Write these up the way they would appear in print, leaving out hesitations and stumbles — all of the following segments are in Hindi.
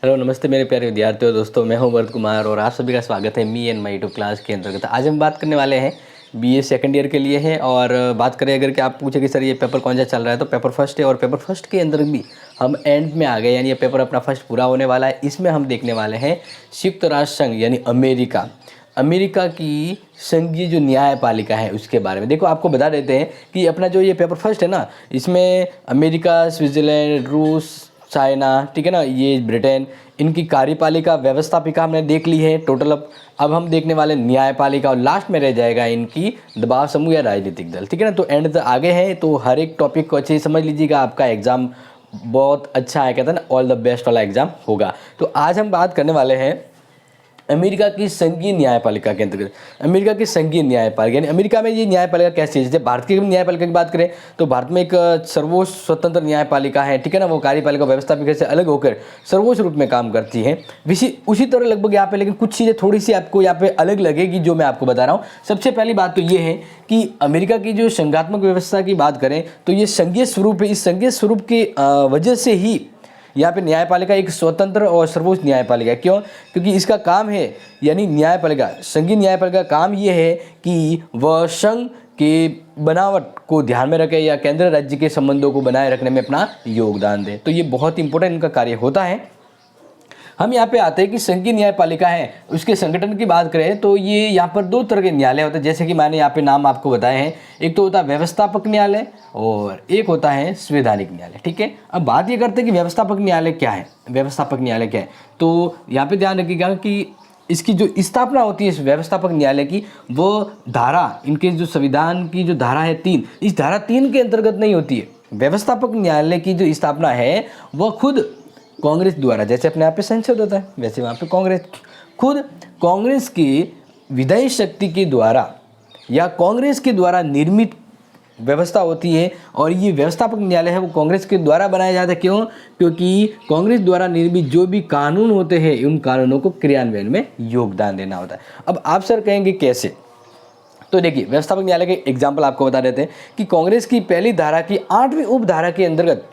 हेलो नमस्ते मेरे प्यारे विद्यार्थियों दोस्तों, मैं हूं भरत कुमार और आप सभी का स्वागत है me and my YouTube class के अंतर्गत। आज हम बात करने वाले हैं बीए सेकंड ईयर के लिए है। और बात करें अगर कि आप पूछे कि सर ये पेपर कौन सा चल रहा है, तो पेपर फर्स्ट है। और पेपर फर्स्ट के अंदर भी हम एंड में आ गए, यानी ये पेपर अपना फर्स्ट पूरा होने वाला है। इसमें हम देखने वाले हैं संयुक्त राष्ट्र संघ यानी अमेरिका की संघीय जो न्यायपालिका है उसके बारे में। देखो, आपको बता देते हैं कि अपना जो ये पेपर फर्स्ट है ना, इसमें अमेरिका, स्विट्ज़रलैंड, रूस, चाइना, ठीक है ना, ये ब्रिटेन, इनकी कार्यपालिका, व्यवस्थापिका हमने देख ली है टोटल। अब हम देखने वाले न्यायपालिका, और लास्ट में रह जाएगा इनकी दबाव समूह या राजनीतिक दल, ठीक है ना। तो एंड तक आगे हैं, तो हर एक टॉपिक को अच्छे से समझ लीजिएगा। आपका एग्जाम बहुत अच्छा है, कहते हैं ना, ऑल द बेस्ट वाला एग्जाम होगा। तो आज हम बात करने वाले हैं अमेरिका की संघीय न्यायपालिका के अंतर्गत। अमेरिका की संघीय न्यायपालिका यानी अमेरिका में ये न्यायपालिका कैसी है। जैसे भारत की न्यायपालिका की बात करें तो भारत में एक सर्वोच्च स्वतंत्र न्यायपालिका है, ठीक है ना। वो कार्यपालिका व्यवस्थापिका से अलग होकर सर्वोच्च रूप में काम करती है। उसी तरह लगभग यहाँ पे, लेकिन कुछ चीज़ें थोड़ी सी आपको यहाँ पे अलग लगेगी जो मैं आपको बता रहा हूँ। सबसे पहली बात तो ये है कि अमेरिका की जो संघात्मक व्यवस्था की बात करें तो ये संघीय स्वरूप है। इस संघीय स्वरूप की वजह से ही यहाँ पे न्यायपालिका एक स्वतंत्र और सर्वोच्च न्यायपालिका है। क्यों? क्योंकि इसका काम है, यानी न्यायपालिका, संघीय न्यायपालिका का काम ये है कि वह संघ के बनावट को ध्यान में रखे या केंद्र राज्य के संबंधों को बनाए रखने में अपना योगदान दे। तो ये बहुत इंपॉर्टेंट इनका कार्य होता है। हम यहाँ पे आते हैं कि संघीय न्यायपालिका है, उसके संगठन की बात करें तो ये यहाँ पर दो तरह के न्यायालय होते हैं, जैसे कि मैंने यहाँ पे नाम आपको बताए हैं। एक तो होता है व्यवस्थापक न्यायालय और एक होता है संवैधानिक न्यायालय, ठीक है। अब बात ये करते हैं कि व्यवस्थापक न्यायालय क्या है, व्यवस्थापक न्यायालय क्या है। तो यहाँ पे ध्यान रखिएगा कि इसकी जो स्थापना होती है इस व्यवस्थापक न्यायालय की, वो धारा, इनके जो संविधान की जो धारा है 3, इस धारा 3 के अंतर्गत नहीं होती है। व्यवस्थापक न्यायालय की जो स्थापना है वह खुद कांग्रेस द्वारा, जैसे अपने यहाँ पे संसद होता है वैसे वहाँ पे खुद कांग्रेस की विधायी शक्ति के द्वारा या कांग्रेस के द्वारा निर्मित व्यवस्था होती है। और ये व्यवस्थापक न्यायालय है वो कांग्रेस के द्वारा बनाया जाता है। क्यों? क्योंकि कांग्रेस द्वारा निर्मित जो भी कानून होते हैं उन कानूनों को क्रियान्वयन में योगदान देना होता है। अब आप सर कहेंगे कैसे, तो देखिए, व्यवस्थापक न्यायालय के एग्जाम्पल आपको बता देते हैं कि कांग्रेस की पहली धारा की 8वीं उपधारा के अंतर्गत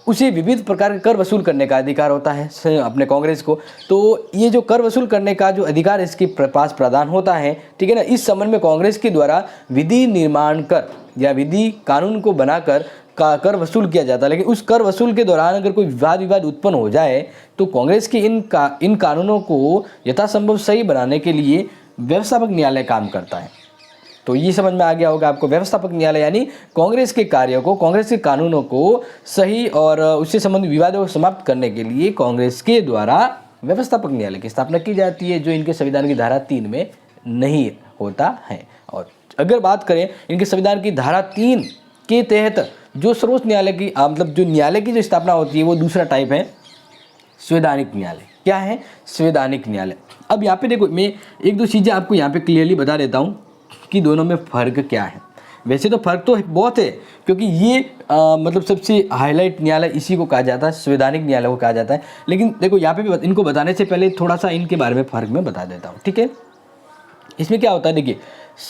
उसे विविध प्रकार के कर वसूल करने का अधिकार होता है अपने कांग्रेस को। तो ये जो कर वसूल करने का जो अधिकार इसके पास प्रदान होता है, ठीक है ना। इस संबंध में कांग्रेस के द्वारा विधि निर्माण कर या विधि कानून को बनाकर का कर वसूल किया जाता है। लेकिन उस कर वसूल के दौरान अगर कोई विवाद उत्पन्न हो जाए तो कांग्रेस के इन कानूनों को यथासंभव सही बनाने के लिए व्यवस्थापक न्यायालय काम करता है। तो ये समझ में आ गया होगा आपको, व्यवस्थापक न्यायालय यानी कांग्रेस के कार्यों को, कांग्रेस के कानूनों को सही और उससे संबंधित विवादों को समाप्त करने के लिए कांग्रेस के द्वारा व्यवस्थापक न्यायालय की स्थापना की जाती है, जो इनके संविधान की धारा 3 में नहीं होता है। और अगर बात करें इनके संविधान की धारा 3 के तहत जो सर्वोच्च न्यायालय की मतलब जो न्यायालय की जो स्थापना होती है वो दूसरा टाइप है संवैधानिक न्यायालय। क्या है? संवैधानिक न्यायालय। अब यहाँ पे देखो, मैं एक दो चीज़ें आपको यहाँ पे क्लियरली बता देता हूँ कि दोनों में फ़र्क क्या है। वैसे तो फ़र्क तो बहुत है, क्योंकि ये मतलब सबसे हाईलाइट न्यायालय इसी को कहा जाता है, संवैधानिक न्यायालय को कहा जाता है। लेकिन देखो, यहाँ पे भी इनको बताने से पहले थोड़ा सा इनके बारे में फ़र्क मैं बता देता हूँ, ठीक है। इसमें क्या होता है, देखिए,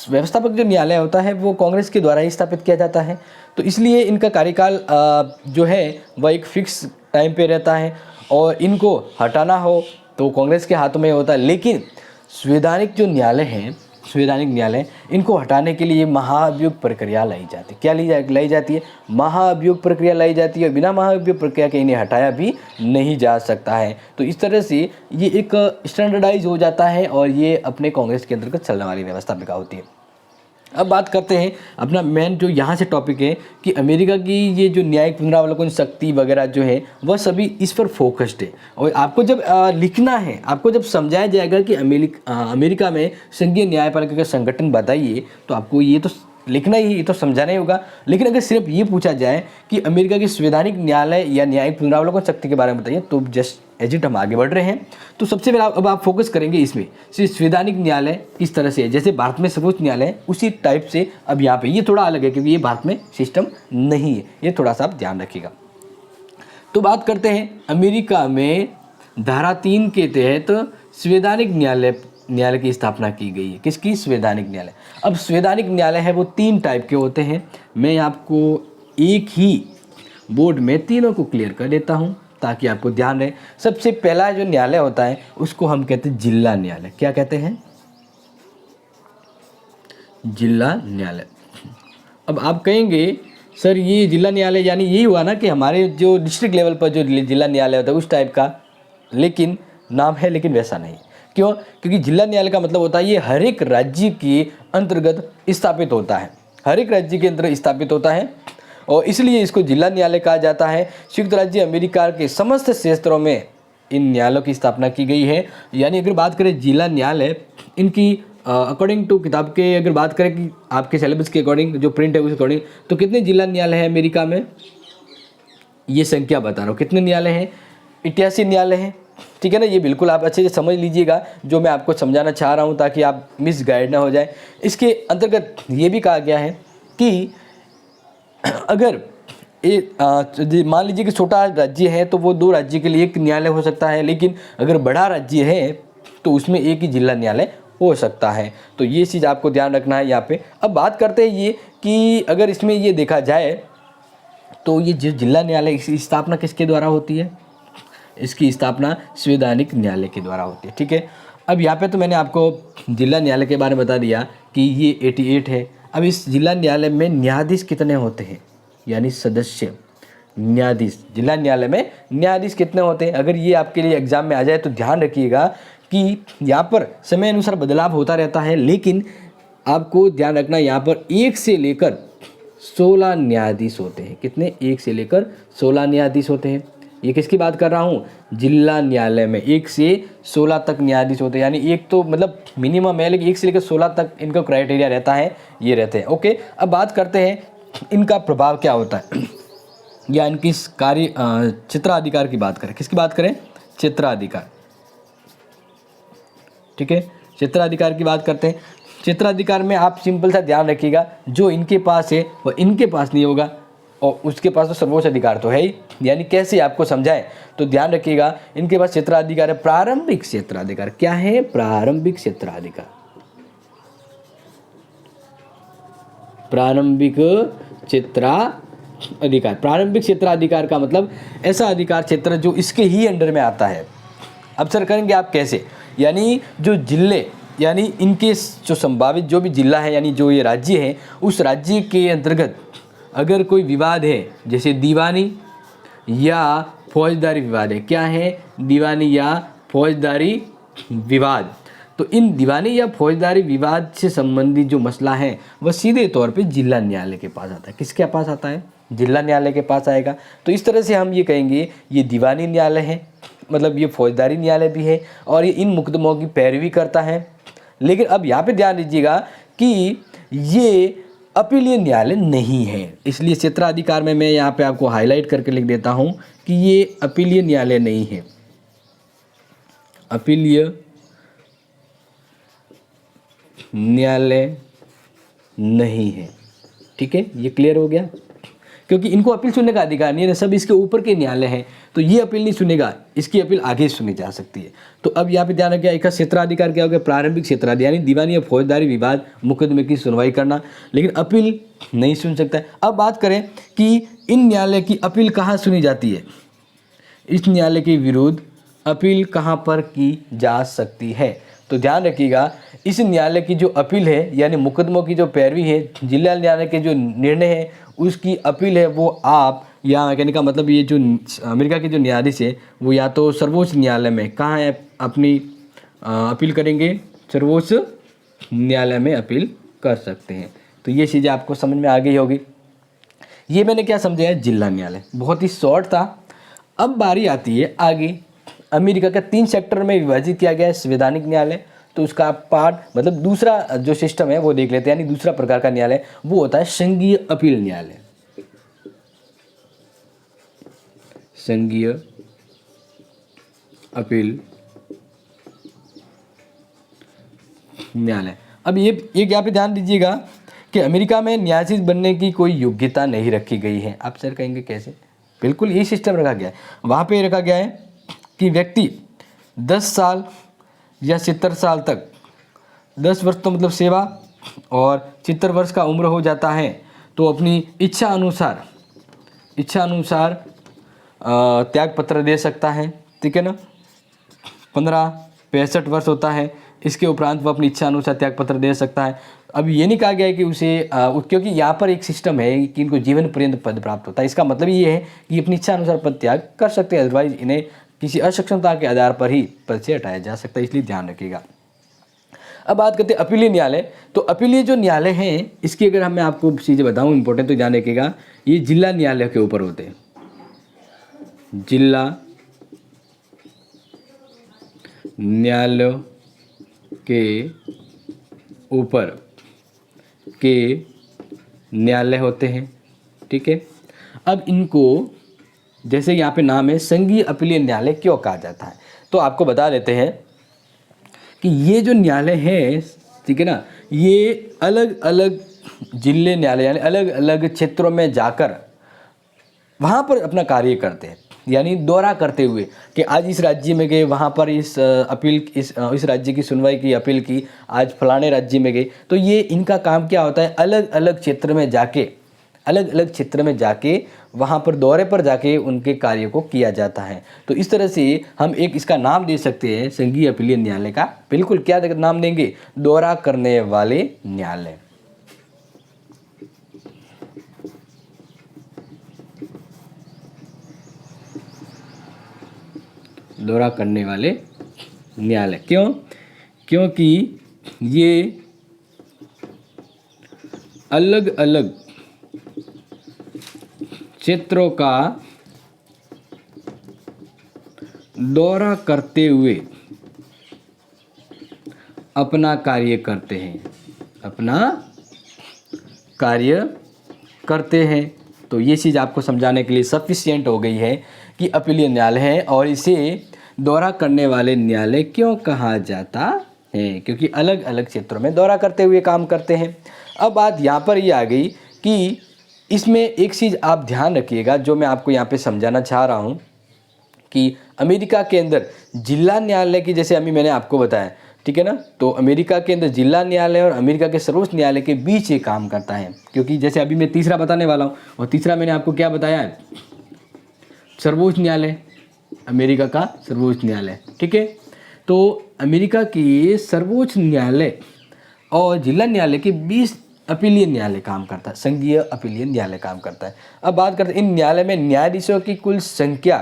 व्यवस्थापक जो न्यायालय होता है वो कांग्रेस के द्वारा ही स्थापित किया जाता है। तो इसलिए इनका कार्यकाल जो है वह एक फिक्स टाइम पे रहता है और इनको हटाना हो तो कांग्रेस के हाथों में होता है। लेकिन संवैधानिक जो न्यायालय है, संवैधानिक न्यायालय, इनको हटाने के लिए महाभियोग प्रक्रिया लाई जाती है। क्या लाई जाती है? महाभियोग प्रक्रिया लाई जाती है। बिना महाभियोग प्रक्रिया के इन्हें हटाया भी नहीं जा सकता है। तो इस तरह से ये एक स्टैंडर्डाइज हो जाता है और ये अपने कांग्रेस के अंतर्गत चलने वाली व्यवस्थापिका होती है। अब बात करते हैं अपना मेन जो यहाँ से टॉपिक है कि अमेरिका की ये जो न्यायिक पुनरावलोकन शक्ति वगैरह जो है वह सभी इस पर फोकस्ड है। और आपको जब लिखना है, आपको जब समझाया जाएगा कि अमेरिका में संघीय न्यायपालिका का संगठन बताइए, तो आपको ये तो लिखना ही, ये तो समझाना ही होगा। लेकिन अगर सिर्फ ये पूछा जाए कि अमेरिका की संवैधानिक न्यायालय या न्यायिक पुनरावलोकन शक्ति के बारे में बताइए, तो जस्ट एज इट हम आगे बढ़ रहे हैं। तो सबसे पहले अब आप फोकस करेंगे इसमें, संवैधानिक न्यायालय इस तरह से है जैसे भारत में सर्वोच्च न्यायालय, उसी टाइप से अब यहाँ पे ये थोड़ा अलग है क्योंकि ये भारत में सिस्टम नहीं है, ये थोड़ा सा आप ध्यान रखिएगा। तो बात करते हैं अमेरिका में धारा 3 के तहत संवैधानिक न्यायालय की स्थापना की गई है। किसकी? संवैधानिक न्यायालय। अब संवैधानिक न्यायालय है वो 3 टाइप के होते हैं। मैं आपको एक ही बोर्ड में तीनों को क्लियर कर देता हूँ। ताकि आपको ध्यान रहे। सबसे पहला जो न्यायालय होता है उसको हम कहते हैं जिला न्यायालय। क्या कहते हैं? जिला न्यायालय। अब आप कहेंगे सर ये जिला न्यायालय यानी यही हुआ ना कि हमारे जो डिस्ट्रिक्ट लेवल पर जो जिला न्यायालय होता है उस टाइप का, लेकिन नाम है लेकिन वैसा नहीं। क्यों? क्योंकि जिला न्यायालय का मतलब होता है ये हर एक राज्य के अंतर्गत स्थापित होता है, हर एक राज्य के अंतर्गत स्थापित होता है और इसलिए इसको जिला न्यायालय कहा जाता है। संयुक्त राज्य अमेरिका के समस्त क्षेत्रों में इन न्यायालयों की स्थापना की गई है। यानी अगर बात करें जिला न्यायालय, इनकी अकॉर्डिंग टू किताब के अगर बात करें कि आपके सिलेबस के अकॉर्डिंग जो प्रिंट है उस अकॉर्डिंग, तो कितने जिला न्यायालय हैं अमेरिका में? ये संख्या बता रहा हूँ, कितने न्यायालय हैं? 88 न्यायालय हैं। ठीक है ना, ये बिल्कुल आप अच्छे से समझ लीजिएगा जो मैं आपको समझाना चाह रहा हूँ ताकि आप मिस गाइड ना हो जाए। इसके अंतर्गत ये भी कहा गया है कि अगर मान लीजिए कि छोटा राज्य है तो वो 2 राज्य के लिए एक न्यायालय हो सकता है, लेकिन अगर बड़ा राज्य है तो उसमें एक ही जिला न्यायालय हो सकता है। तो ये चीज़ आपको ध्यान रखना है यहाँ पे। अब बात करते हैं ये कि अगर इसमें ये देखा जाए तो ये जो जिला न्यायालय इसकी स्थापना किसके द्वारा होती है? इसकी स्थापना संवैधानिक न्यायालय के द्वारा होती है। ठीक है, अब यहाँ पे तो मैंने आपको जिला न्यायालय के बारे में बता दिया कि ये 88 है। अब इस जिला न्यायालय में न्यायाधीश कितने होते हैं, यानी सदस्य न्यायाधीश। जिला न्यायालय में न्यायाधीश कितने होते हैं? अगर ये आपके लिए एग्जाम में आ जाए तो ध्यान रखिएगा कि यहाँ पर समय अनुसार बदलाव होता रहता है, लेकिन आपको ध्यान रखना यहाँ पर 1 से लेकर 16 न्यायाधीश होते हैं। कितने? 1 से लेकर 16 न्यायाधीश होते हैं। ये किसकी बात कर रहा हूँ? जिला न्यायालय में 1 से 16 तक न्यायाधीश होते हैं। यानी एक तो मतलब मिनिमम है, लेकिन 1 से लेकर 16 तक इनका क्राइटेरिया रहता है, ये रहते हैं। ओके, अब बात करते हैं इनका प्रभाव क्या होता है या इनकी कार्य क्षेत्राधिकार की बात करें। किसकी बात करें? क्षेत्राधिकार। ठीक है, क्षेत्राधिकार की बात करते हैं। क्षेत्राधिकार में आप सिंपल सा ध्यान रखिएगा, जो इनके पास है वह इनके पास नहीं होगा और उसके पास तो सर्वोच्च अधिकार तो है ही। यानी कैसे आपको समझाएं तो ध्यान रखिएगा, इनके पास क्षेत्राधिकार है, प्रारंभिक क्षेत्राधिकार। क्या है? प्रारंभिक क्षेत्राधिकार। प्रारंभिक क्षेत्राधिकार। प्रारंभिक क्षेत्राधिकार का मतलब ऐसा अधिकार क्षेत्र जो इसके ही अंडर में आता है। अब सर करेंगे आप कैसे? यानी जो जिले, यानी इनके जो संभावित जो भी जिला है यानी जो ये राज्य है, उस राज्य के अंतर्गत अगर कोई विवाद है, जैसे दीवानी या फौजदारी विवाद है। क्या है? दीवानी या फौजदारी विवाद। तो इन दीवानी या फौजदारी विवाद से संबंधित जो मसला है वह सीधे तौर पे जिला न्यायालय के पास आता है। किसके पास आता है? जिला न्यायालय के पास आएगा। तो इस तरह से हम ये कहेंगे ये दीवानी न्यायालय है, मतलब ये फौजदारी न्यायालय भी है और ये इन मुकदमों की पैरवी करता है। लेकिन अब यहाँ पे ध्यान दीजिएगा कि ये अपीलीय न्यायालय नहीं है, इसलिए क्षेत्राधिकार में मैं यहाँ पे आपको हाईलाइट करके लिख देता हूँ कि ये अपीलीय न्यायालय नहीं है। अपीलीय न्यायालय नहीं है। ठीक है, ये क्लियर हो गया, क्योंकि इनको अपील सुनने का अधिकार नहीं है, सब इसके ऊपर के न्यायालय हैं, तो ये अपील नहीं सुनेगा, इसकी अपील आगे सुनी जा सकती है। तो अब यहाँ पे ध्यान रखिए, एक क्षेत्राधिकार क्या हो गया? प्रारंभिक क्षेत्राधिकार, यानी दीवानी या फौजदारी विवाद मुकदमे की सुनवाई करना, लेकिन अपील नहीं सुन सकता है। अब बात करें कि इन न्यायालय की अपील कहाँ सुनी जाती है, इस न्यायालय के विरुद्ध अपील कहाँ पर की जा सकती है? तो ध्यान रखिएगा, इस न्यायालय की जो अपील है यानी मुकदमों की जो पैरवी है, जिला न्यायालय के जो निर्णय है उसकी अपील है, वो आप या कहने का मतलब ये जो अमेरिका के जो न्यायाधीश है वो या तो सर्वोच्च न्यायालय में कहाँ है अपनी अपील करेंगे? सर्वोच्च न्यायालय में अपील कर सकते हैं। तो ये चीज़ें आपको समझ में आ गई होगी। ये मैंने क्या समझाया? जिला न्यायालय बहुत ही शॉर्ट था। अब बारी आती है आगे, अमेरिका का 3 सेक्टर में विभाजित किया गया है संवैधानिक न्यायालय। तो उसका पार्ट मतलब दूसरा जो सिस्टम है वो देख लेते हैं, यानी दूसरा प्रकार का न्यायालय वो होता है संघीय अपील न्यायालय। संघीय अपील न्यायालय। अब ये यहाँ पे ध्यान दीजिएगा कि अमेरिका में न्यायाधीश बनने की कोई योग्यता नहीं रखी गई है। आप सर कहेंगे कैसे? बिल्कुल यही सिस्टम रखा गया है। वहाँ पे रखा गया है कि व्यक्ति 10 साल या 70 साल तक, 10 वर्ष तो मतलब सेवा और 70 वर्ष का उम्र हो जाता है तो अपनी इच्छा अनुसार त्याग पत्र दे सकता है, ठीक है ना। 15-65 वर्ष होता है, इसके उपरांत वो अपनी इच्छा अनुसार त्याग पत्र दे सकता है। अब ये नहीं कहा गया है कि उसे क्योंकि यहाँ पर एक सिस्टम है कि इनको जीवन पर्यंत पद प्राप्त होता है। इसका मतलब ये है कि अपनी इच्छा अनुसार पद त्याग कर सकते हैं, अदरवाइज इन्हें किसी असक्षमता के आधार पर ही पद से हटाया जा सकता है, इसलिए ध्यान रखिएगा। अब बात करते हैं अपीलीय न्यायालय। तो अपीलीय जो न्यायालय हैं, इसकी अगर मैं आपको चीज़ें बताऊँ इंपॉर्टेंट, तो ध्यान रखिएगा, ये जिला न्यायालय के ऊपर होते हैं। जिला न्यायालय के ऊपर के न्यायालय होते हैं, ठीक है। अब इनको जैसे यहाँ पे नाम है संघीय अपीलीय न्यायालय क्यों कहा जाता है, तो आपको बता देते हैं कि ये जो न्यायालय है, ठीक है ना, ये अलग अलग जिले न्यायालय यानी अलग अलग क्षेत्रों में जाकर वहाँ पर अपना कार्य करते हैं, यानी दौरा करते हुए कि आज इस राज्य में गए, वहाँ पर इस राज्य की सुनवाई की, अपील की, आज फलाने राज्य में गए। तो ये इनका काम क्या होता है, अलग अलग क्षेत्र में जाके वहाँ पर दौरे पर जाके उनके कार्य को किया जाता है। तो इस तरह से हम एक इसका नाम दे सकते हैं संघीय अपीलीय न्यायालय का। बिल्कुल क्या नाम देंगे, दौरा करने वाले न्यायालय। दौरा करने वाले न्यायालय क्यों, क्योंकि ये अलग अलग क्षेत्रों का दौरा करते हुए अपना कार्य करते हैं, तो ये चीज़ आपको समझाने के लिए सफिशिएंट हो गई है कि अपीलीय न्यायालय है और इसे दौरा करने वाले न्यायालय क्यों कहा जाता है, क्योंकि अलग अलग क्षेत्रों में दौरा करते हुए काम करते हैं। अब बात यहाँ पर ये आ गई कि इसमें एक चीज़ आप ध्यान रखिएगा जो मैं आपको यहाँ पे समझाना चाह रहा हूँ कि अमेरिका के अंदर जिला न्यायालय की, जैसे अभी मैंने आपको बताया, ठीक है ना, तो अमेरिका के अंदर जिला न्यायालय और अमेरिका के सर्वोच्च न्यायालय के बीच ये काम करता है। क्योंकि जैसे अभी मैं तीसरा बताने वाला हूँ, और तीसरा मैंने आपको क्या बताया है, सर्वोच्च न्यायालय, अमेरिका का सर्वोच्च न्यायालय, ठीक है। तो अमेरिका के सर्वोच्च न्यायालय और जिला न्यायालय के बीच अपीलीय न्यायालय काम करता है, संघीय अपीलीय न्यायालय काम करता है। अब बात करते हैं इन न्यायालय में न्यायाधीशों की कुल संख्या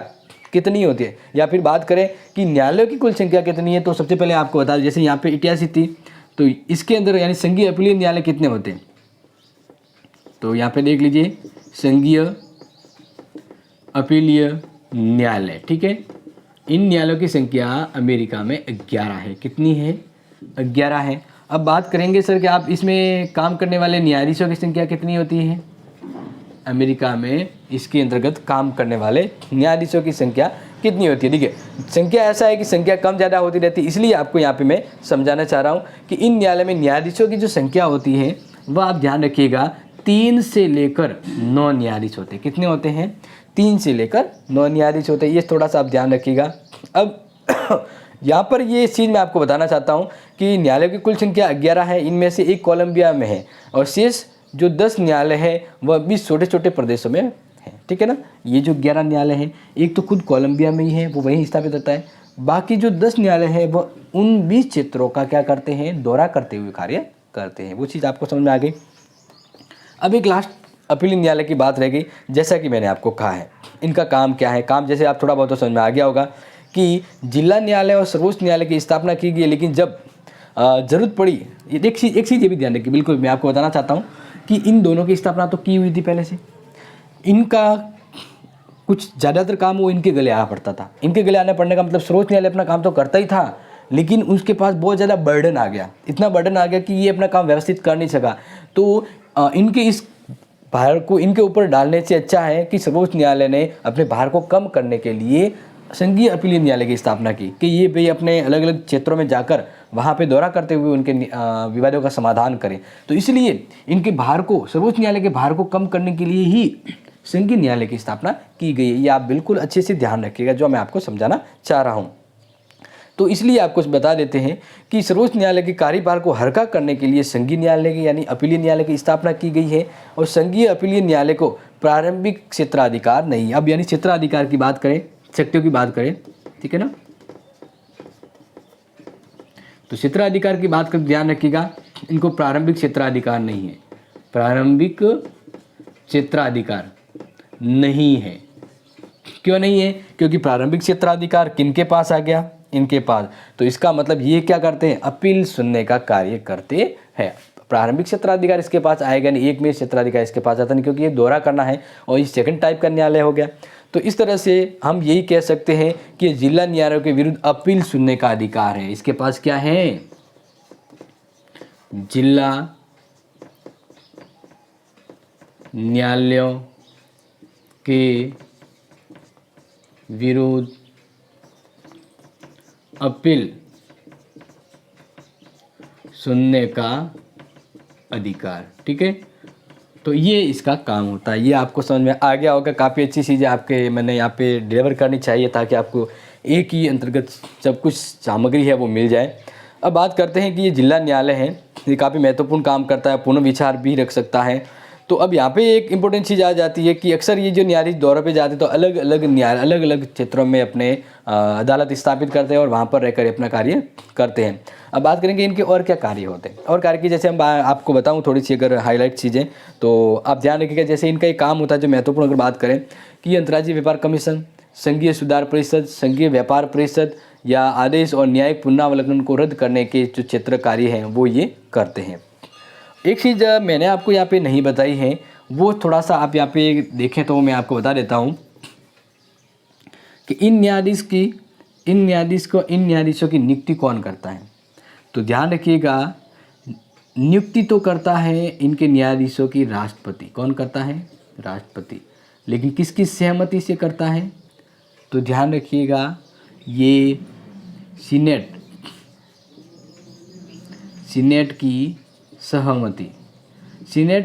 कितनी होती है, या फिर बात करें कि न्यायालयों की कुल संख्या कितनी है, तो सबसे पहले आपको बता दें, जैसे यहाँ पे 88 थी, तो इसके अंदर यानी संघीय अपीलीय न्यायालय कितने होते हैं, तो यहाँ पे देख लीजिए संघीय अपीलीय न्यायालय, ठीक है। इन न्यायालयों की संख्या अमेरिका में 11 है। कितनी है, 11 है। अब बात करेंगे सर कि आप इसमें काम करने वाले न्यायाधीशों की संख्या कितनी होती है, अमेरिका में इसके अंतर्गत काम करने वाले न्यायाधीशों की संख्या कितनी होती है। देखिए संख्या ऐसा है कि संख्या कम ज़्यादा होती रहती है, इसलिए आपको यहाँ पे मैं समझाना चाह रहा हूँ कि इन न्यायालय में न्यायाधीशों की जो संख्या होती है वह आप ध्यान रखिएगा 3 से लेकर 9 न्यायाधीश होते हैं। कितने होते हैं, 3 से लेकर 9 न्यायाधीश होते हैं, ये थोड़ा सा आप ध्यान रखिएगा। अब यहाँ पर ये चीज़ मैं आपको बताना चाहता हूँ कि न्यायालय की कुल संख्या 11 है, इनमें से एक कोलंबिया में है और शेष जो 10 न्यायालय है वह 20 छोटे छोटे प्रदेशों में है, ठीक है ना। ये जो 11 न्यायालय हैं, एक तो खुद कोलंबिया में ही है, वो वहीं स्थापित होता है, बाकी जो 10 न्यायालय है वह उन 20 क्षेत्रों का क्या करते हैं, दौरा करते हुए कार्य करते हैं। वो चीज़ आपको समझ में आ गई। अब एक लास्ट अपीलीय न्यायालय की बात रह गई। जैसा कि मैंने आपको कहा है इनका काम क्या है, काम जैसे आप थोड़ा बहुत तो समझ में आ गया होगा कि जिला न्यायालय और सर्वोच्च न्यायालय की स्थापना की गई, लेकिन जब ज़रूरत पड़ी, एक चीज़ ये भी ध्यान रखिए, बिल्कुल मैं आपको बताना चाहता हूँ कि इन दोनों की स्थापना तो की हुई थी पहले से, इनका कुछ ज़्यादातर काम वो इनके गले आ पड़ता था। इनके गले आने पड़ने का मतलब सर्वोच्च न्यायालय अपना काम तो करता ही था, लेकिन उसके पास बहुत ज़्यादा बर्डन आ गया, इतना बर्डन आ गया कि ये अपना काम व्यवस्थित कर नहीं सका। तो इनके इस भार को इनके ऊपर डालने से अच्छा है कि सर्वोच्च न्यायालय ने अपने भार को कम करने के लिए संघीय अपीलीय न्यायालय की स्थापना की कि ये भाई अपने अलग अलग क्षेत्रों में जाकर वहाँ पे दौरा करते हुए उनके विवादों का समाधान करें। तो इसलिए इनके भार को, सर्वोच्च न्यायालय के भार को कम करने के लिए ही संघीय न्यायालय की स्थापना की गई है। ये आप बिल्कुल अच्छे से ध्यान रखिएगा जो मैं आपको समझाना चाह रहा हूँ। तो इसलिए आपको बता देते हैं कि सर्वोच्च न्यायालय के कार्यभार को हल्का करने के लिए संघीय न्यायालय की यानी अपीलीय न्यायालय की स्थापना की गई है और संघीय अपीलीय न्यायालय को प्रारंभिक क्षेत्राधिकार नहीं। अब यानी क्षेत्राधिकार की बात करें, शक्तियों की बात करें, ठीक है ना, तो क्षेत्राधिकार की बात कर ध्यान रखिएगा, इनको प्रारंभिक क्षेत्राधिकार नहीं है, प्रारंभिक क्षेत्राधिकार नहीं है। क्यों नहीं है? क्योंकि प्रारंभिक क्षेत्राधिकार किनके पास आ गया? इनके पास। तो इसका मतलब ये क्या करते हैं? अपील सुनने का कार्य करते हैं। प्रारंभिक क्षेत्राधिकार इसके पास आएगा नहीं, एक में क्षेत्राधिकार इसके पास आता नहीं, क्योंकि ये दोहरा करना है और ये सेकंड टाइप का न्यायालय हो गया। तो इस तरह से हम यही कह सकते हैं कि जिला न्यायालयों के विरुद्ध अपील सुनने का अधिकार है। इसके पास क्या है? जिला न्यायालयों के विरुद्ध अपील सुनने का अधिकार। ठीक है, तो ये इसका काम होता है। ये आपको समझ में आ गया होगा। काफ़ी अच्छी चीज़ें आपके मैंने यहाँ पे डिलीवर करनी चाहिए ताकि आपको एक ही अंतर्गत सब कुछ सामग्री है वो मिल जाए। अब बात करते हैं कि ये जिला न्यायालय है, ये काफ़ी महत्वपूर्ण काम करता है, पुनर्विचार भी रख सकता है। तो अब यहाँ पे एक इम्पोर्टेंट चीज़ आ जाती है कि अक्सर ये जो न्यायाधीश दौरे पे जाते हैं तो अलग अलग न्यायालय अलग अलग क्षेत्रों में अपने अदालत स्थापित करते हैं और वहाँ पर रहकर अपना कार्य करते हैं। अब बात करेंगे इनके और क्या कार्य होते हैं। और कार्य की जैसे हम आपको बताऊँ थोड़ी सी अगर हाईलाइट चीज़ें, तो आप ध्यान रखिएगा। जैसे इनका एक काम होता है जो महत्वपूर्ण अगर बात करें कि अंतर्राज्यीय व्यापार कमीशन, संघीय सुधार परिषद, संघीय व्यापार परिषद या आदेश और न्यायिक पुनरावलोकन को रद्द करने के जो क्षेत्र कार्य हैं वो ये करते हैं। एक चीज़ मैंने आपको यहाँ पे नहीं बताई है, वो थोड़ा सा आप यहाँ पे देखें तो मैं आपको बता देता हूँ कि इन न्यायाधीशों की नियुक्ति कौन करता है। तो ध्यान रखिएगा, नियुक्ति तो करता है इनके न्यायाधीशों की राष्ट्रपति। कौन करता है? राष्ट्रपति। लेकिन किसकी सहमति से करता है? तो ध्यान रखिएगा, ये सीनेट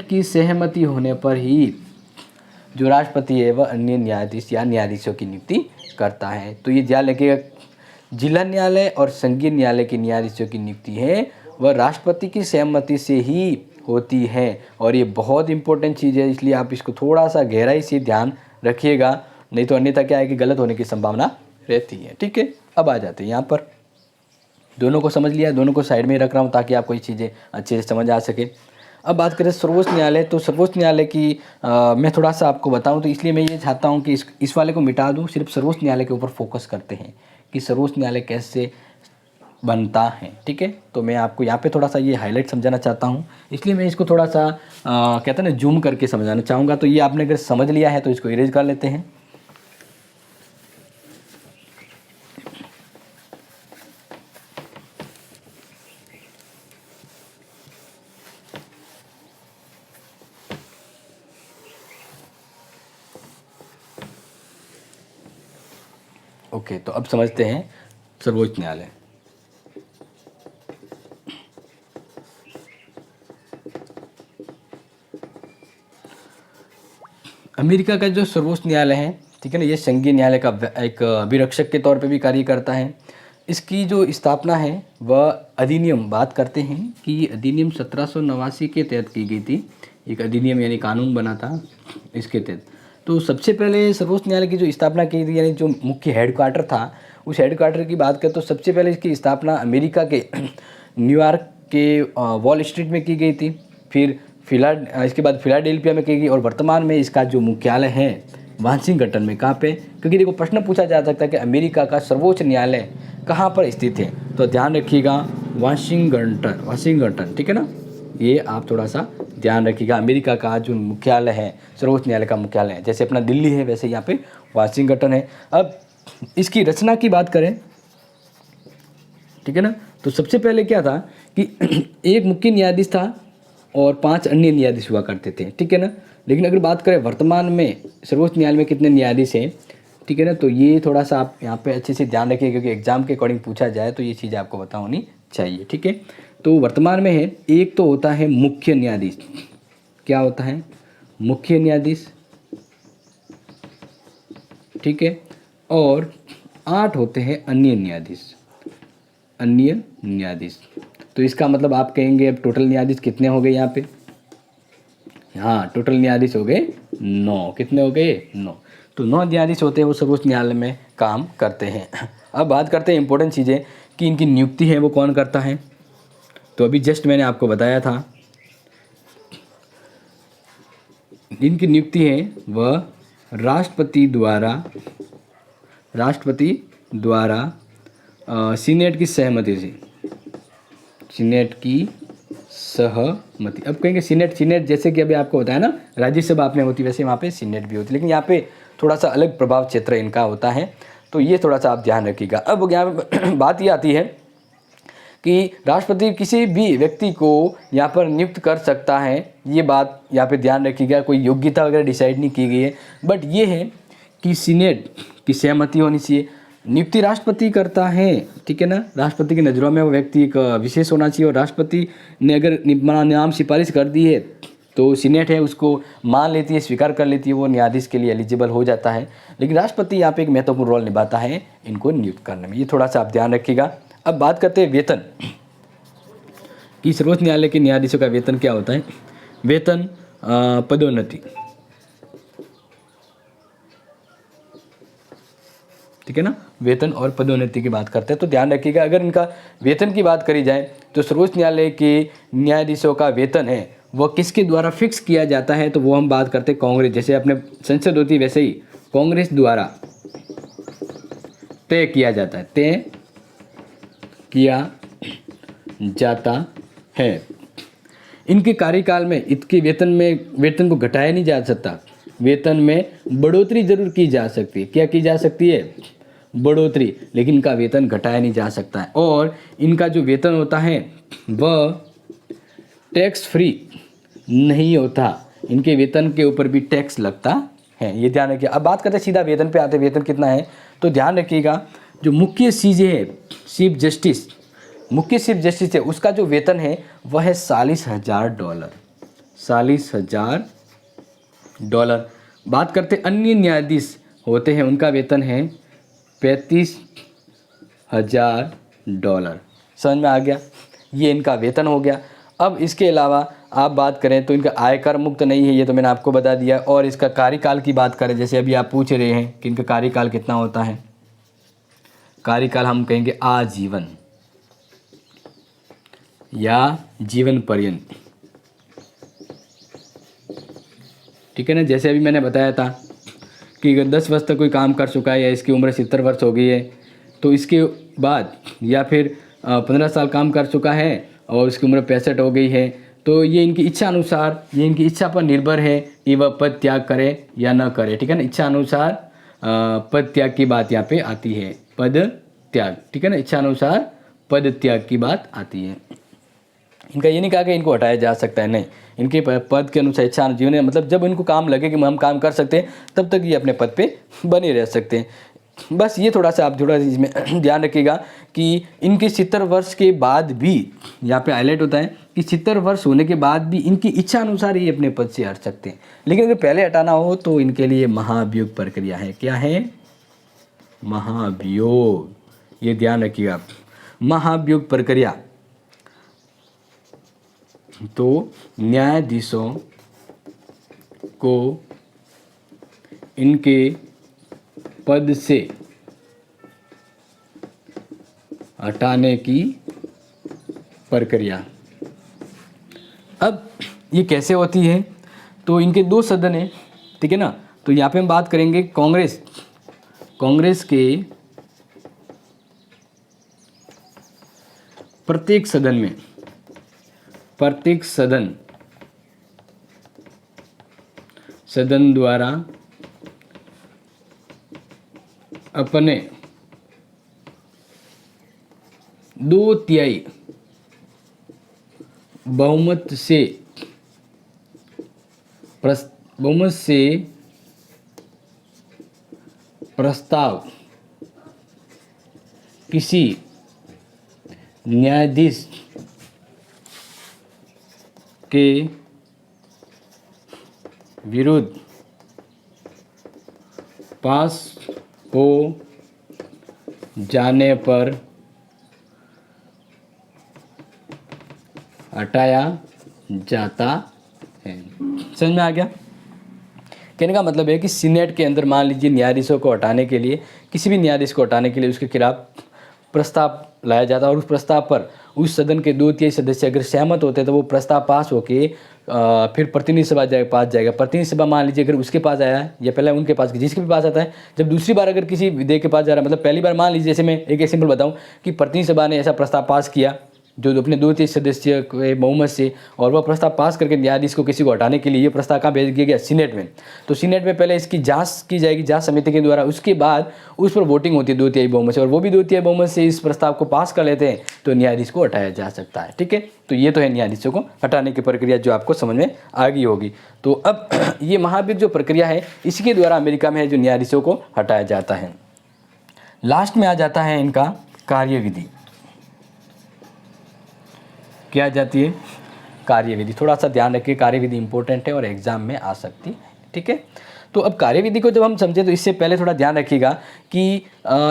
की सहमति होने पर ही जो राष्ट्रपति है वह अन्य न्यायाधीश या न्यायाधीशों की नियुक्ति करता है। तो ये ध्यान रखिएगा, जिला न्यायालय और संघीय न्यायालय के न्यायाधीशों की नियुक्ति है वह राष्ट्रपति की सहमति से ही होती है। और ये बहुत इंपॉर्टेंट चीज़ है, इसलिए आप इसको थोड़ा सा गहराई से ध्यान रखिएगा, नहीं तो अन्यथा क्या है कि गलत होने की संभावना रहती है। ठीक है, अब आ जाते हैं यहाँ पर। दोनों को समझ लिया, दोनों को साइड में रख रहा हूँ ताकि आपको ये चीज़ें अच्छे से समझ आ सके। अब बात करें सर्वोच्च न्यायालय, तो सर्वोच्च न्यायालय की मैं थोड़ा सा आपको बताऊं, तो इसलिए मैं ये चाहता हूं कि इस वाले को मिटा दूं, सिर्फ सर्वोच्च न्यायालय के ऊपर फोकस करते हैं कि सर्वोच्च न्यायालय कैसे बनता है। ठीक है, तो मैं आपको यहाँ पे थोड़ा सा ये हाईलाइट समझाना चाहता हूँ, इसलिए मैं इसको थोड़ा सा कहते हैं ना जूम करके समझाना चाहूँगा। तो ये आपने अगर समझ लिया है तो इसको इरेज कर लेते हैं। ओके, तो अब समझते हैं सर्वोच्च न्यायालय। अमेरिका का जो सर्वोच्च न्यायालय है, ठीक है ना, ये संघीय न्यायालय का एक अभिरक्षक के तौर पे भी कार्य करता है। इसकी जो स्थापना है वह अधिनियम बात करते हैं कि अधिनियम 1789 के तहत की गई थी। एक अधिनियम यानी कानून बना था इसके तहत। तो सबसे पहले सर्वोच्च न्यायालय की जो स्थापना की थी, यानी जो मुख्य हेडक्वार्टर था, उस हेडक्वार्टर की बात करें तो सबसे पहले इसकी स्थापना अमेरिका के न्यूयॉर्क के वॉल स्ट्रीट में की गई थी। फिर इसके बाद फिलाडेल्फिया में की गई और वर्तमान में इसका जो मुख्यालय है वाशिंगटन में। कहाँ पे? क्योंकि देखो प्रश्न पूछा जा सकता है कि अमेरिका का सर्वोच्च न्यायालय कहाँ पर स्थित है, तो ध्यान रखिएगा वाशिंगटन। ठीक है ना, ये आप थोड़ा सा ध्यान रखिएगा। अमेरिका का जो मुख्यालय है, सर्वोच्च न्यायालय का मुख्यालय है, जैसे अपना दिल्ली है वैसे यहाँ पे वाशिंगटन है। अब इसकी रचना की बात करें, ठीक है ना, तो सबसे पहले क्या था कि एक मुख्य न्यायाधीश था और 5 अन्य न्यायाधीश हुआ करते थे। ठीक है ना, लेकिन अगर बात करें वर्तमान में सर्वोच्च न्यायालय में कितने न्यायाधीश हैं, ठीक है ना, तो ये थोड़ा सा आप यहाँ पे अच्छे से ध्यान रखिए, क्योंकि एग्जाम के अकॉर्डिंग पूछा जाए तो ये चीज़ें आपको पता होनी चाहिए। ठीक है, तो वर्तमान में है, एक तो होता है मुख्य न्यायाधीश। क्या होता है? मुख्य न्यायाधीश। ठीक है, और 8 होते हैं अन्य न्यायाधीश। अन्य न्यायाधीश। तो इसका मतलब आप कहेंगे अब टोटल न्यायाधीश कितने हो गए यहाँ पे? हाँ, टोटल न्यायाधीश हो गए 9। कितने हो गए? 9। तो 9 न्यायाधीश होते हैं, वो सर्वोच्च न्यायालय में काम करते हैं। अब बात करते हैं इंपॉर्टेंट चीज़ें कि इनकी नियुक्ति है वो कौन करता है। तो अभी जस्ट मैंने आपको बताया था, इनकी नियुक्ति है वह राष्ट्रपति द्वारा सीनेट की सहमति से। सीनेट की सहमति। अब कहेंगे सीनेट जैसे कि अभी आपको बताया ना राज्यसभा आपने होती, वैसे वहाँ पे सीनेट भी होती, लेकिन यहाँ पे थोड़ा सा अलग प्रभाव क्षेत्र इनका होता है, तो ये थोड़ा सा आप ध्यान रखिएगा। अब यहाँ बात ये आती है कि राष्ट्रपति किसी भी व्यक्ति को यहाँ पर नियुक्त कर सकता है, ये बात यहाँ पे ध्यान रखिएगा। कोई योग्यता वगैरह डिसाइड नहीं की गई है, बट ये है कि सीनेट की सहमति होनी चाहिए। नियुक्ति राष्ट्रपति करता है, ठीक है ना। राष्ट्रपति की नज़रों में वो व्यक्ति एक विशेष होना चाहिए, और राष्ट्रपति ने अगर नाम सिफारिश कर दी है तो सीनेट है उसको मान लेती है, स्वीकार कर लेती है, वो न्यायाधीश के लिए एलिजिबल हो जाता है। लेकिन राष्ट्रपति यहाँ पे एक महत्वपूर्ण रोल निभाता है इनको नियुक्त करने में, ये थोड़ा सा आप ध्यान रखिएगा। अब बात करते हैं वेतन कि सर्वोच्च न्यायालय के न्यायाधीशों का वेतन क्या होता है। वेतन पदोन्नति, ठीक है ना, वेतन और पदोन्नति की बात करते हैं। तो ध्यान रखिएगा, अगर इनका वेतन की बात करी जाए तो सर्वोच्च न्यायालय के न्यायाधीशों का वेतन है वह किसके द्वारा फिक्स किया जाता है, तो वो हम बात करते हैं कांग्रेस, जैसे अपने संसद होती है वैसे ही कांग्रेस द्वारा तय किया जाता है, तय किया जाता है। इनके कार्यकाल में इनके वेतन को घटाया नहीं जा सकता, वेतन में बढ़ोतरी जरूर की जा सकती है। क्या की जा सकती है? बढ़ोतरी, लेकिन इनका वेतन घटाया नहीं जा सकता है। और इनका जो वेतन होता है वह टैक्स फ्री नहीं होता, इनके वेतन के ऊपर भी टैक्स लगता है, ये ध्यान रखिए। अब बात करते हैं सीधा वेतन पे आते हैं, वेतन कितना है, तो ध्यान रखिएगा जो मुख्य सीजे है चीफ जस्टिस है उसका जो वेतन है वह है $40,000, $40,000। बात करते अन्य न्यायाधीश होते हैं, उनका वेतन है $35,000। समझ में आ गया, ये इनका वेतन हो गया। अब इसके अलावा आप बात करें तो इनका आयकर मुक्त नहीं है, ये तो मैंने आपको बता दिया। और इसका कार्यकाल की बात करें, जैसे अभी आप पूछ रहे हैं कि इनका कार्यकाल कितना होता है, कार्यकाल हम कहेंगे आजीवन या जीवन पर्यंत, ठीक है ना। जैसे अभी मैंने बताया था कि अगर 10 वर्ष तक कोई काम कर चुका है या इसकी उम्र 70 वर्ष हो गई है तो इसके बाद, या फिर 15 साल काम कर चुका है और उसकी उम्र 65 हो गई है, तो ये इनकी इच्छा अनुसार, ये इनकी इच्छा पर निर्भर है कि वह पद त्याग करे या न करे, ठीक है ना। इच्छा अनुसार पद त्याग की बात यहाँ पे आती है, पद त्याग, ठीक है ना, इच्छा अनुसार पद त्याग की बात आती है। इनका ये नहीं कहा कि इनको हटाया जा सकता है, नहीं, इनके पद के अनुसार इच्छा जीवन, मतलब जब इनको काम लगे कि हम काम कर सकते हैं तब तक ये अपने पद पे बने रह सकते हैं। बस ये थोड़ा सा आप इसमें ध्यान रखिएगा कि इनके 70 वर्ष के बाद भी, यहाँ पे हाईलाइट होता है कि 70 वर्ष होने के बाद भी इनकी इच्छा अनुसार ही अपने पद से हट सकते हैं। लेकिन अगर पहले हटाना हो तो इनके लिए महाभियोग प्रक्रिया है। क्या है? महाभियोग, ये ध्यान रखिएगा, महाभियोग प्रक्रिया। तो न्यायाधीशों को इनके पद से हटाने की प्रक्रिया। अब ये कैसे होती है, तो इनके 2 सदन हैं, ठीक है ना। तो यहाँ पे हम बात करेंगे कांग्रेस के प्रत्येक सदन द्वारा अपने 2/3 बहुमत से प्रस्ताव किसी न्यायाधीश के विरुद्ध पास हो जाने पर हटाया जाता है। समझ में आ गया? कहने का मतलब है कि सीनेट के अंदर मान लीजिए न्यायाधीशों को हटाने के लिए, किसी भी न्यायाधीश को हटाने के लिए उसके खिलाफ प्रस्ताव लाया जाता है और उस प्रस्ताव पर उस सदन के 2/3 सदस्य अगर सहमत होते हैं तो वो प्रस्ताव पास होके फिर प्रतिनिधि सभा पास जाएगा। प्रतिनिधि सभा मान लीजिए अगर उसके पास आया है या पहले उनके पास, जिसके भी पास आता है, जब दूसरी बार अगर किसी विधेयक के पास जा रहा है, मतलब पहली बार मान लीजिए, जैसे मैं एक एग्जाम्पल बताऊं कि प्रतिनिधि सभा ने ऐसा प्रस्ताव पास किया जो अपने 2/3 सदस्य के बहुमत से, और वह प्रस्ताव पास करके न्यायाधीश को किसी को हटाने के लिए ये प्रस्ताव कहाँ भेज दिया गया? सीनेट में। तो सीनेट में पहले इसकी जांच की जाएगी जांच समिति के द्वारा, उसके बाद उस पर वोटिंग होती है 2/3 बहुमत से, और वो भी 2/3 बहुमत से इस प्रस्ताव को पास कर लेते हैं तो न्यायाधीश को हटाया जा सकता है। ठीक है, तो ये तो है न्यायाधीशों को हटाने की प्रक्रिया जो आपको समझ में आ गई होगी। तो अब ये महाभियोग जो प्रक्रिया है इसके द्वारा अमेरिका में है जो न्यायाधीशों को हटाया जाता है। लास्ट में आ जाता है इनका कार्यविधि। क्या आ जाती है? कार्यविधि। थोड़ा सा ध्यान रखिए, कार्यविधि इंपॉर्टेंट है और एग्जाम में आ सकती है। ठीक है, तो अब कार्यविधि को जब हम समझे तो इससे पहले थोड़ा ध्यान रखिएगा कि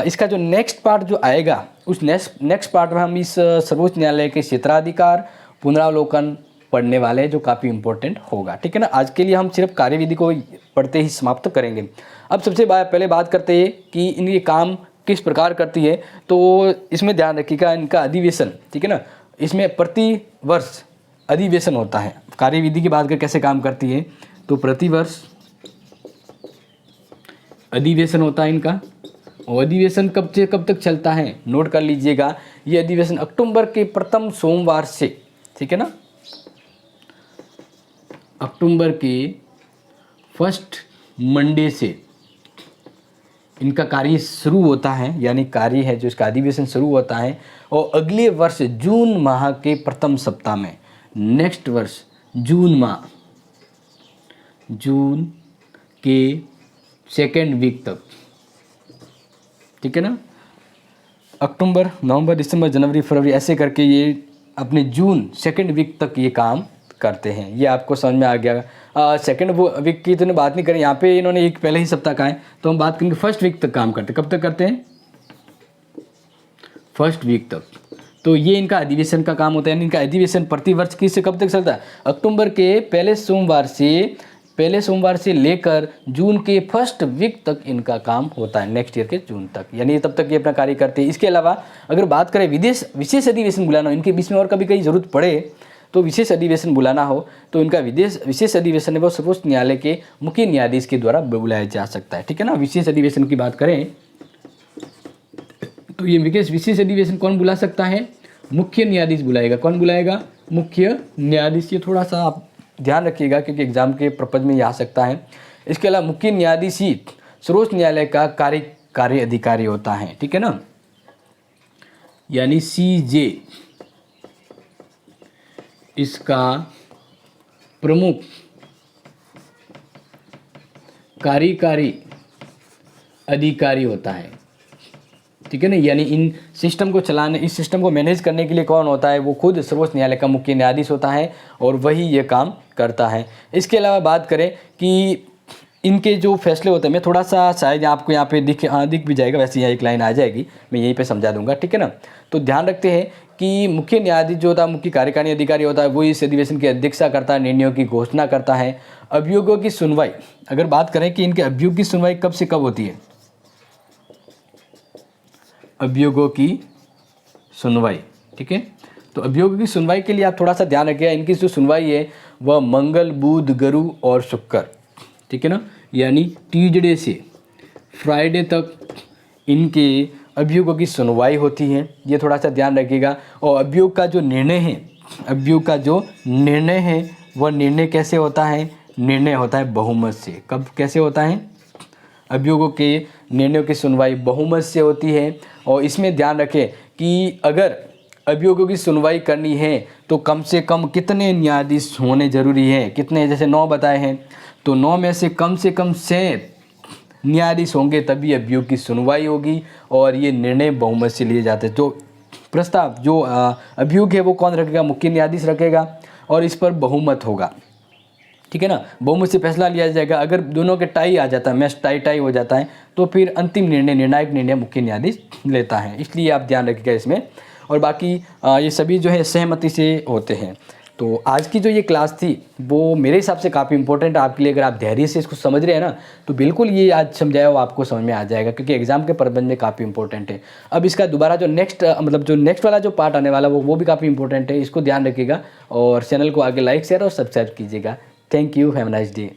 इसका जो नेक्स्ट पार्ट जो आएगा उस नेक्स्ट पार्ट में हम इस सर्वोच्च न्यायालय के क्षेत्राधिकार पुनरावलोकन पढ़ने वाले हैं जो काफ़ी इंपॉर्टेंट होगा। ठीक है ना, आज के लिए हम सिर्फ कार्यविधि को पढ़ते ही समाप्त करेंगे। अब सबसे पहले बात करते हैं कि इनके काम किस प्रकार करती है। तो इसमें ध्यान रखिएगा इनका अधिवेशन, ठीक है ना, इसमें प्रति वर्ष अधिवेशन होता है। कार्यविधि की बात कर कैसे काम करती है, तो प्रति वर्ष अधिवेशन होता है इनका, और अधिवेशन कब से कब तक चलता है नोट कर लीजिएगा। ये अधिवेशन अक्टूबर के प्रथम सोमवार से, ठीक है ना, अक्टूबर के फर्स्ट मंडे से इनका कार्य शुरू होता है, यानी कार्य है जो इसका अधिवेशन शुरू होता है, और अगले वर्ष जून माह के प्रथम सप्ताह में, नेक्स्ट वर्ष जून के सेकेंड वीक तक, ठीक है ना, अक्टूबर, नवंबर, दिसंबर, जनवरी, फरवरी, ऐसे करके ये अपने जून सेकेंड वीक तक ये काम करते हैं। ये आपको समझ में आ गया। सेकेंड वीक की तो बात नहीं करें, यहाँ पे इन्होंने एक पहले ही सप्ताह का है, तो हम बात करेंगे फर्स्ट वीक तक काम करते हैं। कब तक करते हैं? फर्स्ट वीक तक। तो ये इनका अधिवेशन का काम होता है, यानी इनका अधिवेशन प्रतिवर्ष किस से कब तक चलता है? अक्टूबर के पहले सोमवार से लेकर जून के फर्स्ट वीक तक इनका काम होता है, नेक्स्ट ईयर के जून तक, यानी तब तक ये अपना कार्य करते हैं। इसके अलावा अगर बात करें विशेष अधिवेशन बुलाना, इनके बीच में और कभी कहीं जरूरत पड़े तो विशेष अधिवेशन बुलाना हो तो इनका विशेष अधिवेशन है वो सर्वोच्च न्यायालय के मुख्य न्यायाधीश के द्वारा बुलाया जा सकता है। ठीक है ना, विशेष अधिवेशन की बात करें तो ये विशेष अधिवेशन कौन बुला सकता है? मुख्य न्यायाधीश बुलाएगा। कौन बुलाएगा? मुख्य न्यायाधीश। ये थोड़ा सा आप ध्यान रखिएगा क्योंकि एग्जाम के पर्पज में ये आ सकता है। इसके अलावा मुख्य न्यायाधीश ही सर्वोच्च न्यायालय का कार्य अधिकारी होता है। ठीक है ना, यानी CJ इसका प्रमुख कार्यकारी अधिकारी होता है। ठीक है ना, यानी इन सिस्टम को चलाने, इस सिस्टम को मैनेज करने के लिए कौन होता है? वो खुद सर्वोच्च न्यायालय का मुख्य न्यायाधीश होता है और वही ये काम करता है। इसके अलावा बात करें कि इनके जो फैसले होते हैं, मैं थोड़ा सा शायद आपको यहाँ पे दिख भी जाएगा, वैसे यहाँ एक लाइन आ जाएगी, मैं यहीं पे समझा दूंगा। ठीक है ना, तो ध्यान रखते हैं कि मुख्य न्यायाधीश जो होता है, मुख्य कार्यकारी अधिकारी होता है, वो इस अधिवेशन की अध्यक्षता करता है, निर्णयों की घोषणा करता है। अभियोगों की सुनवाई, अगर बात करें कि इनके अभियोग की सुनवाई कब से कब होती है? अभियोगों की सुनवाई, ठीक है, तो अभियोगों की सुनवाई के लिए आप थोड़ा सा ध्यान रखिएगा, इनकी जो सुनवाई है वह मंगल, बुध, गुरु और शुक्र, ठीक है ना, यानी ट्यूसडे से फ्राइडे तक इनके अभियोगों की सुनवाई होती है। ये थोड़ा सा ध्यान रखिएगा। और अभियोग का जो निर्णय है, वह निर्णय कैसे होता है? निर्णय होता है बहुमत से। कब कैसे होता है? अभियोगों के निर्णयों की सुनवाई बहुमत से होती है। और इसमें ध्यान रखें कि अगर अभियोगों की सुनवाई करनी है तो कम से कम कितने न्यायाधीश होने जरूरी है? कितने? जैसे 9 बताए हैं, तो 9 में से कम 6 न्यायाधीश होंगे तभी अभियोग की सुनवाई होगी और ये निर्णय बहुमत से लिए जाते हैं। जो प्रस्ताव जो अभियोग है वो कौन रखेगा? मुख्य न्यायाधीश रखेगा और इस पर बहुमत होगा। ठीक है ना, बहुमत से फैसला लिया जाएगा। अगर दोनों के टाई आ जाता है, मैच टाई हो जाता है, तो फिर अंतिम निर्णायक निर्णय मुख्य न्यायाधीश लेता है। इसलिए आप ध्यान रखिएगा इसमें। और बाकी ये सभी जो है सहमति से होते हैं। तो आज की जो ये क्लास थी वो मेरे हिसाब से काफ़ी इंपॉर्टेंट है आपके लिए। अगर आप धैर्य से इसको समझ रहे हैं ना तो बिल्कुल ये आज समझाया हुआ आपको समझ में आ जाएगा, क्योंकि एग्जाम के प्रबंध में काफ़ी इंपॉर्टेंट है। अब इसका दोबारा जो नेक्स्ट वाला जो पार्ट आने वाला वो भी काफ़ी इंपॉर्टेंट है, इसको ध्यान रखिएगा और चैनल को आगे लाइक शेयर और सब्सक्राइब कीजिएगा। Thank you, have a nice day.